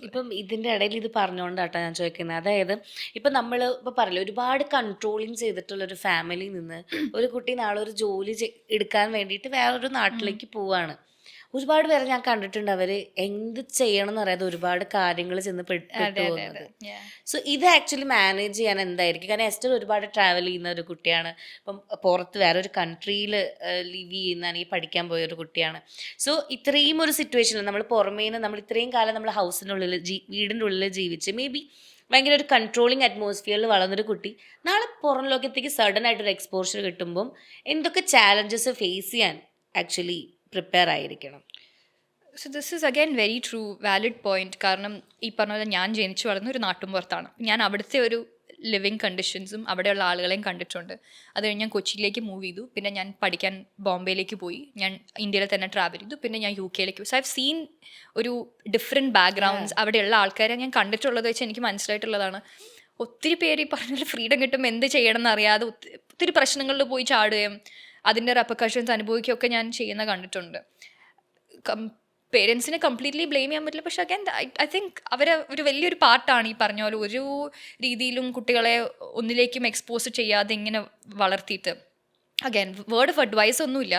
ഇപ്പം ഇതിൻ്റെ ഇടയിൽ ഇത് പറഞ്ഞുകൊണ്ടാട്ടോ ഞാൻ ചോദിക്കുന്നത്. അതായത് ഇപ്പം നമ്മൾ ഇപ്പം പറയില്ല, ഒരുപാട് കൺട്രോളിങ് ചെയ്തിട്ടുള്ള ഒരു ഫാമിലിയിൽ നിന്ന് ഒരു കുട്ടി നാളെ ഒരു ജോലി എടുക്കാൻ വേണ്ടിയിട്ട് വേറൊരു നാട്ടിലേക്ക് പോവാണ്. ഒരുപാട് പേരെ ഞാൻ കണ്ടിട്ടുണ്ട്, അവർ എന്ത് ചെയ്യണം എന്നറിയാതെ ഒരുപാട് കാര്യങ്ങൾ ചെന്ന് പെട്ടു പോകുന്നത്. സോ ഇത് ആക്ച്വലി മാനേജ് ചെയ്യാൻ എന്തായിരിക്കും? കാരണം എസ്റ്റർ ഒരുപാട് ട്രാവൽ ചെയ്യുന്ന ഒരു കുട്ടിയാണ്. ഇപ്പം പുറത്ത് വേറെ ഒരു കൺട്രിയിൽ ലിവ് ചെയ്യുന്ന അല്ലെങ്കിൽ പഠിക്കാൻ പോയ ഒരു കുട്ടിയാണ്. സോ ഇത്രയും ഒരു സിറ്റുവേഷനിൽ നമ്മൾ പുറമേ നിന്ന് നമ്മൾ ഇത്രയും കാലം നമ്മൾ ഹൗസിൻ്റെ ഉള്ളിൽ വീടിൻ്റെ ഉള്ളിൽ ജീവിച്ച് മേ ബി ഭയങ്കര ഒരു കൺട്രോളിങ് അറ്റ്മോസ്ഫിയറിൽ വളർന്നൊരു കുട്ടി നാളെ പുറം ലോകത്തേക്ക് സഡൻ ആയിട്ടൊരു എക്സ്പോഷർ കിട്ടുമ്പം എന്തൊക്കെ ചാലഞ്ചസ് ഫേസ് ചെയ്യാൻ ആക്ച്വലി പ്രിപ്പയർ ആയിരിക്കണം? So this is again very true valid point. കാരണം ഈ പറഞ്ഞ പോലെ ഞാൻ ജനിച്ചു വളർന്ന ഒരു നാട്ടുമ്പുറത്താണ്. ഞാൻ അവിടുത്തെ ഒരു ലിവിങ് കണ്ടീഷൻസും അവിടെയുള്ള ആളുകളെയും കണ്ടിട്ടുണ്ട്. അത് കഴിഞ്ഞ് ഞാൻ കൊച്ചിയിലേക്ക് മൂവ് ചെയ്തു. പിന്നെ ഞാൻ പഠിക്കാൻ ബോംബെയിലേക്ക് പോയി. ഞാൻ ഇന്ത്യയിൽ തന്നെ ട്രാവൽ ചെയ്തു. പിന്നെ ഞാൻ UK പോയി. സോ ഐ ഹവ് സീൻ ഒരു ഡിഫറെൻറ്റ് ബാക്ക്ഗ്രൗണ്ട്സ്. അവിടെയുള്ള ആൾക്കാരെ ഞാൻ കണ്ടിട്ടുള്ളത് വെച്ച് എനിക്ക് മനസ്സിലായിട്ടുള്ളതാണ്, ഒത്തിരി പേര് ഈ പറഞ്ഞ ഫ്രീഡം കിട്ടുമ്പോൾ എന്ത് ചെയ്യണം എന്നറിയാതെ ഒത്തിരി പ്രശ്നങ്ങളിൽ പോയി ചാടുകയും അതിൻ്റെ റെപ്പർക്കഷൻസ് അനുഭവിക്കുകയൊക്കെ ഞാൻ ചെയ്യുന്ന കണ്ടിട്ടുണ്ട്. പേരൻസിനെ കംപ്ലീറ്റ്ലി ബ്ലെയിം ചെയ്യാൻ പറ്റില്ല. പക്ഷെ അഗൈൻ ഐ തിങ്ക് അവർ ഒരു വലിയൊരു പാർട്ടാണ് ഈ പറഞ്ഞ പോലെ ഒരു രീതിയിലും കുട്ടികളെ ഒന്നിലേക്കും എക്സ്പോസ് ചെയ്യാതെ ഇങ്ങനെ വളർത്തിയിട്ട്. അഗൈൻ വേർഡ് ഓഫ് അഡ്വൈസ് ഒന്നുമില്ല,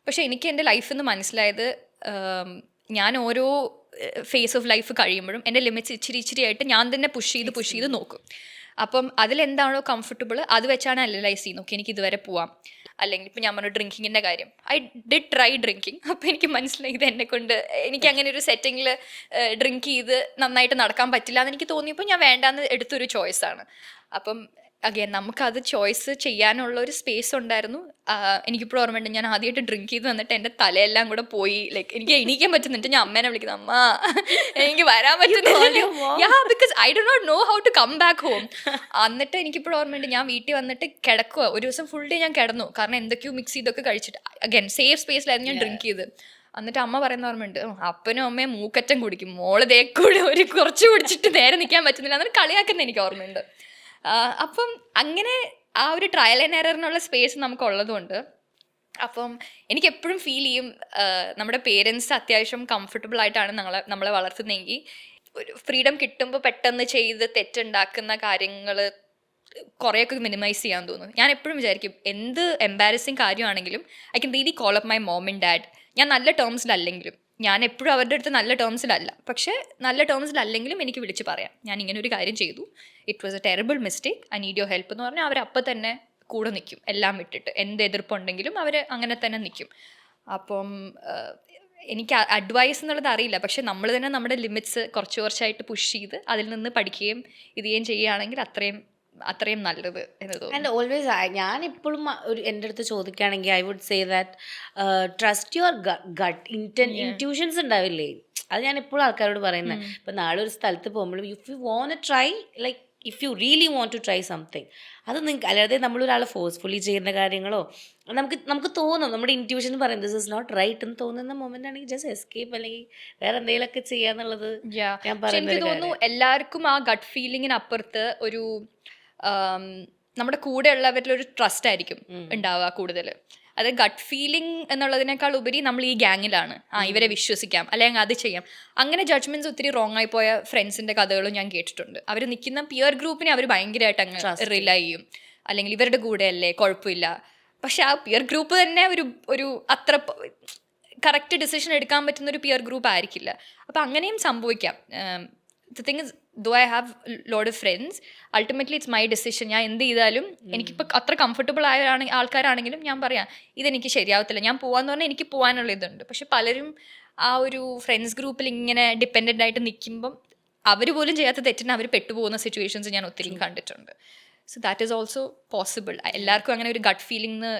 പക്ഷേ എനിക്ക് എൻ്റെ ലൈഫിൽ നിന്ന് മനസ്സിലായത്, ഞാൻ ഓരോ ഫേസ് ഓഫ് ലൈഫ് കഴിയുമ്പോഴും എൻ്റെ ലിമിറ്റ്സ് ഇച്ചിരി ആയിട്ട് ഞാൻ തന്നെ പുഷ് ചെയ്ത് നോക്കും. അപ്പം അതിലെന്താണോ കംഫർട്ടബിൾ അത് വെച്ചാണ് അനലൈസ് ചെയ്യുന്നത്. ഓക്കെ, എനിക്ക് ഇതുവരെ പോവാം. അല്ലെങ്കിൽ ഇപ്പം ഞാൻ പറഞ്ഞു ഡ്രിങ്കിങ്ങിൻ്റെ കാര്യം, ഐ ഡിഡ് ട്രൈ ഡ്രിങ്കിങ്. അപ്പോൾ എനിക്ക് മനസ്സിലായി ഇത് എന്നെക്കൊണ്ട് എനിക്ക് അങ്ങനെ ഒരു സെറ്റിങ്ങിൽ ഡ്രിങ്ക് ചെയ്ത് നന്നായിട്ട് നടക്കാൻ പറ്റില്ല എന്ന് എനിക്ക് തോന്നിയപ്പോൾ ഞാൻ വേണ്ടാന്ന് എടുത്തൊരു ചോയ്സാണ്. അപ്പം അഗൈൻ നമുക്കത് ചോയ്സ് ചെയ്യാനുള്ള ഒരു സ്പേസ് ഉണ്ടായിരുന്നു. എനിക്കിപ്പോൾ ഓർമ്മയുണ്ട്, ഞാൻ ആദ്യമായിട്ട് ഡ്രിങ്ക് ചെയ്ത് വന്നിട്ട് എൻ്റെ തലയെല്ലാം കൂടെ പോയി. ലൈക്ക് എനിക്ക് എണീക്കാൻ പറ്റുന്നിട്ട് ഞാൻ അമ്മേനെ വിളിക്കുന്നത്, അമ്മ എനിക്ക് വരാൻ പറ്റുന്നില്ല, because I do not know how to come back home. എന്നിട്ട് എനിക്കിപ്പോൾ ഓർമ്മയുണ്ട്, ഞാൻ വീട്ടിൽ വന്നിട്ട് കിടക്കുക. ഒരു ദിവസം ഫുൾ ഡേ ഞാൻ കിടന്നു, കാരണം എന്തൊക്കെയോ മിക്സ് ചെയ്തൊക്കെ കഴിച്ചിട്ട്. അഗൈൻ സേഫ് സ്പേസിലായിരുന്നു ഞാൻ ഡ്രിങ്ക് ചെയ്ത്. എന്നിട്ട് അമ്മ പറയുന്ന ഓർമ്മയുണ്ട്, അപ്പനും അമ്മയും മൂക്കറ്റം കുടിക്കും, മോള് തേക്കൂടെ ഒരു കുറച്ച് കുടിച്ചിട്ട് നേരെ നിൽക്കാൻ പറ്റുന്നില്ല എന്നിട്ട് കളിയാക്കുന്ന എനിക്ക് ഓർമ്മയുണ്ട്. അപ്പം അങ്ങനെ ആ ഒരു ട്രയൽ ആൻഡ് എററിനുള്ള സ്പേസ് നമുക്കുള്ളതുകൊണ്ട് അപ്പം എനിക്ക് എപ്പോഴും ഫീൽ ചെയ്യും, നമ്മുടെ പേരൻസ് അത്യാവശ്യം കംഫർട്ടബിൾ ആയിട്ടാണ് നമ്മളെ വളർത്തുന്നതെങ്കിൽ ഒരു ഫ്രീഡം കിട്ടുമ്പോൾ പെട്ടെന്ന് ചെയ്ത് തെറ്റുണ്ടാക്കുന്ന കാര്യങ്ങൾ കുറേയൊക്കെ മിനിമൈസ് ചെയ്യാൻ തോന്നുന്നു. ഞാൻ എപ്പോഴും വിചാരിക്കും, എന്ത് എംബാരസിങ് കാര്യമാണെങ്കിലും I can really call up my mom and dad. ഞാൻ നല്ല ടേംസിലല്ലെങ്കിലും, ഞാൻ എപ്പോഴും അവരുടെ അടുത്ത് നല്ല ടേംസിലല്ല, പക്ഷേ നല്ല ടേംസിലല്ലെങ്കിലും എനിക്ക് വിളിച്ച് പറയാം, ഞാൻ ഇങ്ങനെ ഒരു കാര്യം ചെയ്തു, it was A terrible mistake, I need your help എന്ന് പറഞ്ഞാൽ അവരപ്പം തന്നെ കൂടെ നിൽക്കും. എല്ലാം വിട്ടിട്ട് എന്ത് എതിർപ്പുണ്ടെങ്കിലും അവർ അങ്ങനെ തന്നെ നിൽക്കും. അപ്പം എനിക്ക് അഡ്വൈസ് എന്നുള്ളത് അറിയില്ല, പക്ഷെ നമ്മൾ തന്നെ നമ്മുടെ ലിമിറ്റ്സ് കുറച്ചായിട്ട് പുഷ് ചെയ്ത് അതിൽ നിന്ന് പഠിക്കുകയും ചെയ്യുകയും ചെയ്യുകയാണെങ്കിൽ അത്രയും നല്ലത് എന്ന് തോന്നുന്നു. ആൻഡ് ഓൾവേസ് ഞാൻ ഇപ്പോഴും ഒരു എൻ്റെ അടുത്ത് ചോദിക്കുകയാണെങ്കിൽ I would say that trust your gut intuitions ഉണ്ടാവില്ലേ, അത് ഞാൻ എപ്പോഴും ആൾക്കാരോട് പറയുന്നത്. ഇപ്പം നാളെ ഒരു സ്ഥലത്ത് പോകുമ്പോഴും if you want try, like if you really want to try something, അത് നിങ്ങൾക്ക് അല്ലാതെ നമ്മളൊരാളെ ഫോഴ്സ്ഫുള്ളി ചെയ്യുന്ന കാര്യങ്ങളോ നമുക്ക് തോന്നും, നമ്മുടെ ഇൻറ്റ്യൂഷൻ പറയും ദിസ് ഇസ് നോട്ട് റൈറ്റ് എന്ന് തോന്നുന്ന മൊമെന്റ് ആണെങ്കിൽ ജസ്റ്റ് എസ്കേപ്പ് അല്ലെങ്കിൽ വേറെ എന്തെങ്കിലുമൊക്കെ ചെയ്യാന്നുള്ളത് ഞാൻ പറയുന്നത്. എനിക്ക് തോന്നുന്നു എല്ലാവർക്കും ആ ഗട്ട് ഫീലിങ്ങിനപ്പുറത്ത് ഒരു നമ്മുടെ കൂടെ ഉള്ളവരിലൊരു ട്രസ്റ്റ് ആയിരിക്കും ഉണ്ടാവുക കൂടുതൽ. അത് ഗട്ട് ഫീലിംഗ് എന്നുള്ളതിനേക്കാൾ ഉപരി നമ്മൾ ഈ ഗ്യാങ്ങിലാണ്, ഇവരെ വിശ്വസിക്കാം അല്ലെങ്കിൽ അത് ചെയ്യാം. അങ്ങനെ ജഡ്ജ്മെന്റ്സ് ഒത്തിരി റോങ് ആയി പോയ ഫ്രണ്ട്സിന്റെ കഥകളും ഞാൻ കേട്ടിട്ടുണ്ട്. അവർ നിൽക്കുന്ന പിയർ ഗ്രൂപ്പിനെ അവർ ഭയങ്കരമായിട്ട് അങ്ങ് റിലൈ ചെയ്യും, അല്ലെങ്കിൽ ഇവരുടെ കൂടെ അല്ലേ കുഴപ്പമില്ല. പക്ഷെ ആ പിയർ ഗ്രൂപ്പ് തന്നെ ഒരു അത്ര കറക്റ്റ് ഡിസിഷൻ എടുക്കാൻ പറ്റുന്ന ഒരു പിയർ ഗ്രൂപ്പ് ആയിരിക്കില്ല. അപ്പം അങ്ങനെയും സംഭവിക്കാം. The thing is, though I have a lot of friends, ultimately it's my decision. ഞാൻ എന്ത് ചെയ്താലും എനിക്കിപ്പോൾ അത്ര കംഫർട്ടബിൾ ആൾക്കാരാണെങ്കിലും ഞാൻ പറയാം ഇതെനിക്ക് ശരിയാവത്തില്ല, ഞാൻ പോവാന്ന് പറഞ്ഞാൽ എനിക്ക് പോകാനുള്ള ഇതുണ്ട്. പക്ഷെ പലരും ആ ഒരു ഫ്രണ്ട്സ് ഗ്രൂപ്പിൽ ഇങ്ങനെ ഡിപ്പെൻഡൻ്റ് ആയിട്ട് നിൽക്കുമ്പം അവർ പോലും ചെയ്യാത്ത തെറ്റിന് അവർ പെട്ടുപോകുന്ന സിറ്റുവേഷൻസ് ഞാൻ ഒത്തിരി കണ്ടിട്ടുണ്ട്. So that is also possible. എല്ലാവർക്കും അങ്ങനെ ഒരു ഗട്ട് ഫീലിംഗ്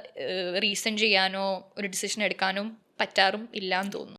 റീസൺ ചെയ്യാനോ ഒരു ഡിസിഷൻ എടുക്കാനോ പറ്റാറും ഇല്ലാന്ന് തോന്നുന്നു.